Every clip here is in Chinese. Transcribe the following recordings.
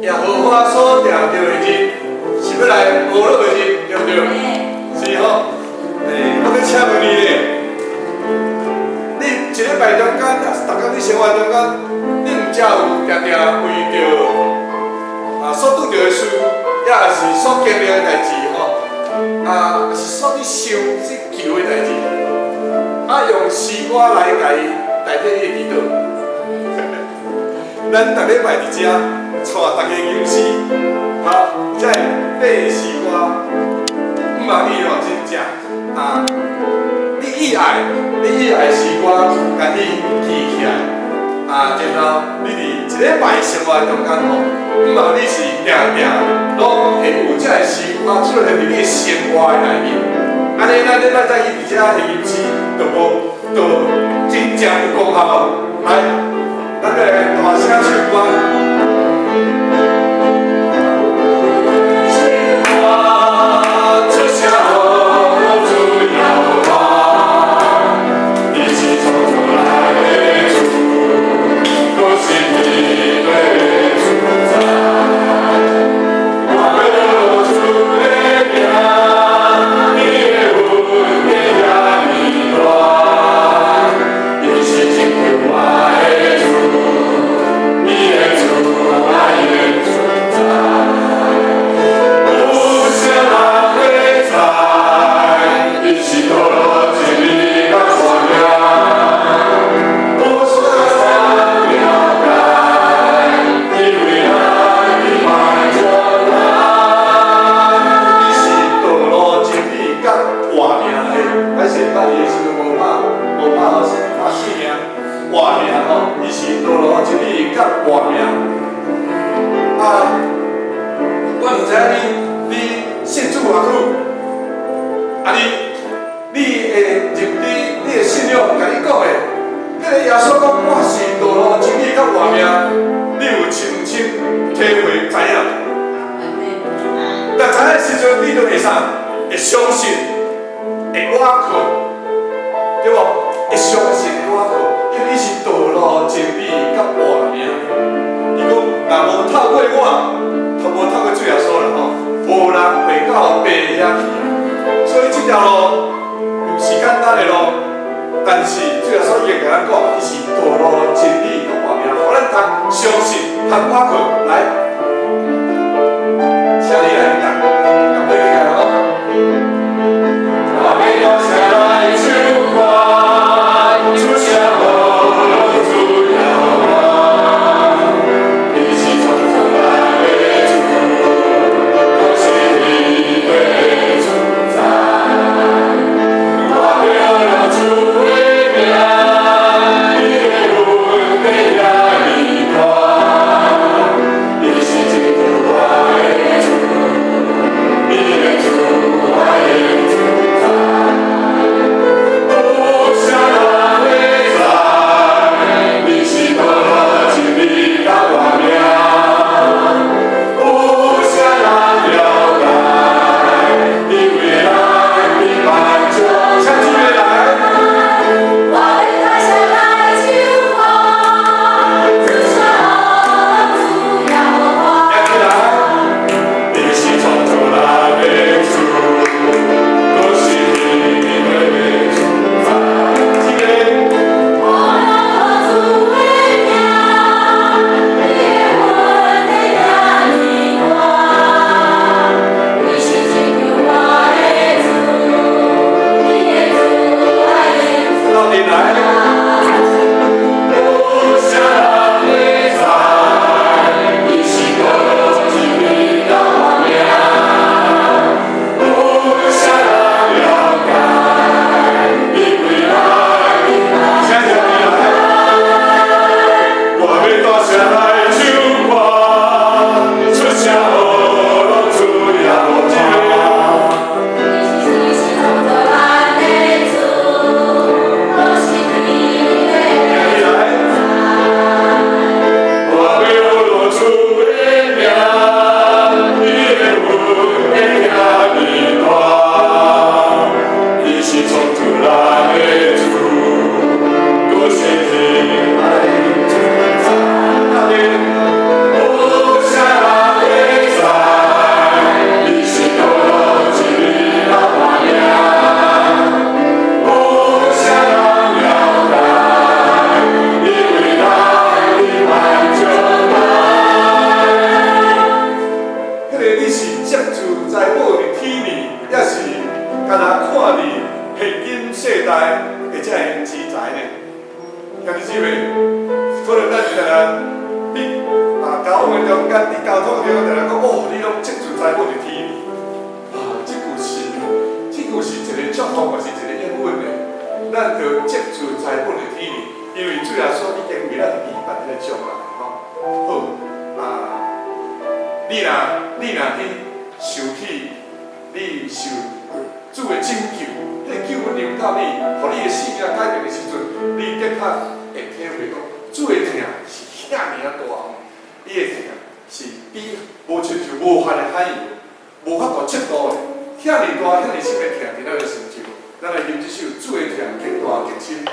也荷花所定着的日，是要来无落的日，对不对？是吼。我要请问你咧，你一礼拜中间，逐工你生活中间，你毋才有定定为着所拄着的事，也是所经历的代志吼，是所你想去求的代志，用诗歌来代替你的祈祷。咱逐礼拜伫遮带大家吟诗，才会背诗歌。毋茫你哦，真正你意爱的诗歌，甲你记起来，然后你伫一礼拜生活中间吼，毋茫你是定定拢会有这个诗歌出现伫你生活的内面。安尼咱礼拜再去伫遮吟诗，就真正有功效。来，咱来大声唱歌。我的中间，伫交通中间，就来讲哦，你拢积聚财宝伫天里。啊，这句是一个祝福，也是一个应允的。咱着积聚财宝伫天里，因为主耶稣已经为咱预备迄个将来吼。好啊，你若去受气，你受主的拯救，你救恩临到你，互你的生命改变的时阵，你的确会体会到主的疼是遐尔啊大吼。伊的疼是比无亲像无限的海洋，无法度测度的，遐尔大、遐尔深的疼，伫咱的成就。咱来吟这首主的疼极大极深。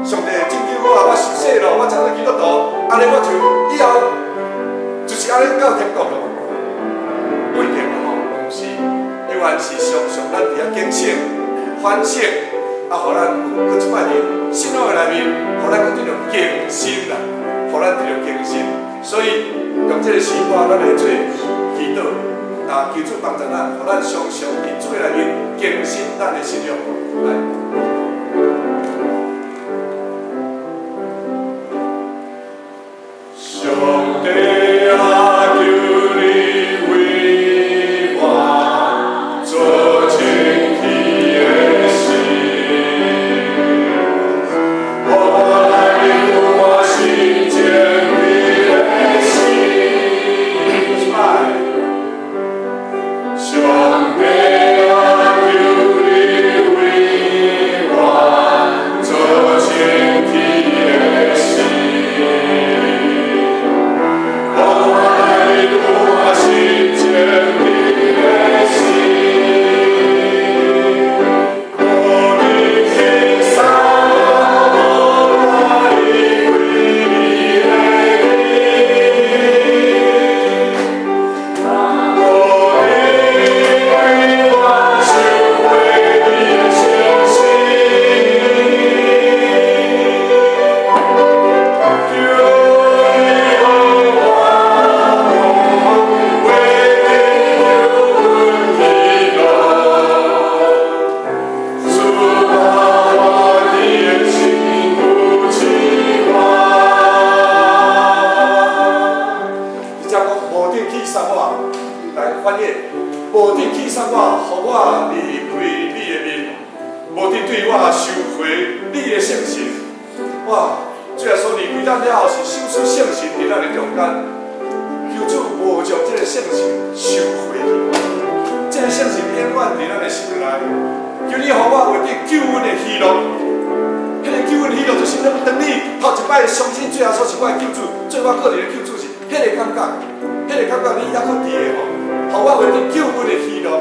上帝拯救我，我受洗咯，我成为基督徒，安尼我就以后就是安尼到天国咯。不一定吼，毋是，永远是常常咱伫遐警醒、反省，互咱有即摆伫信仰的内面，互咱搁伫着更新啦，互咱伫着更新。所以用这个诗歌，咱来做祈祷，求主帮助咱，互咱常常伫主的内面更新咱的信仰。来。上帝啊，求你为我做清气的心，我来领我心间你的心。上帝啊，求你为我做清气的心。无定去送我，互我离开你的面；无定对我收回你的圣神。哇！主耶稣离开咱了后，是收出圣神伫咱的中间。求主无将这个圣神收回去，这个圣神永远伫咱的心内。求你互我为着救恩的喜乐，迄个救恩的喜乐就是当你头一摆相信主耶稣是我的救主，做我个人的救主时，迄个感觉，迄个感觉你还佫伫的吼。互我为着救恩的喜乐，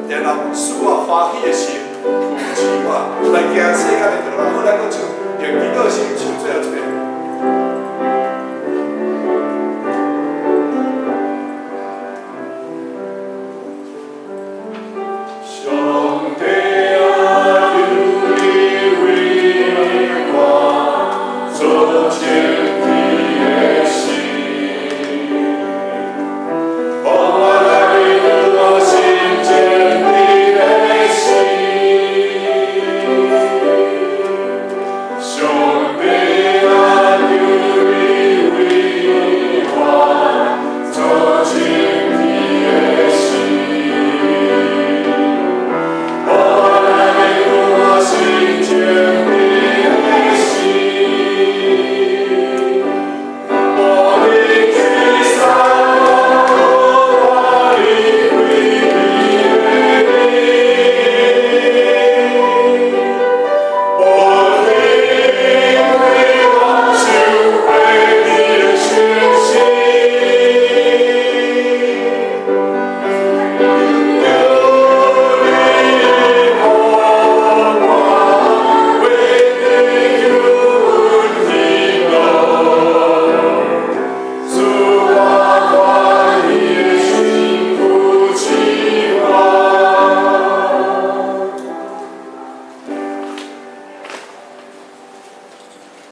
然后使我欢喜的心扶持我，来行世间的道路。好，咱搁唱，用祈祷声唱最后一遍。上帝啊，求你为我做见。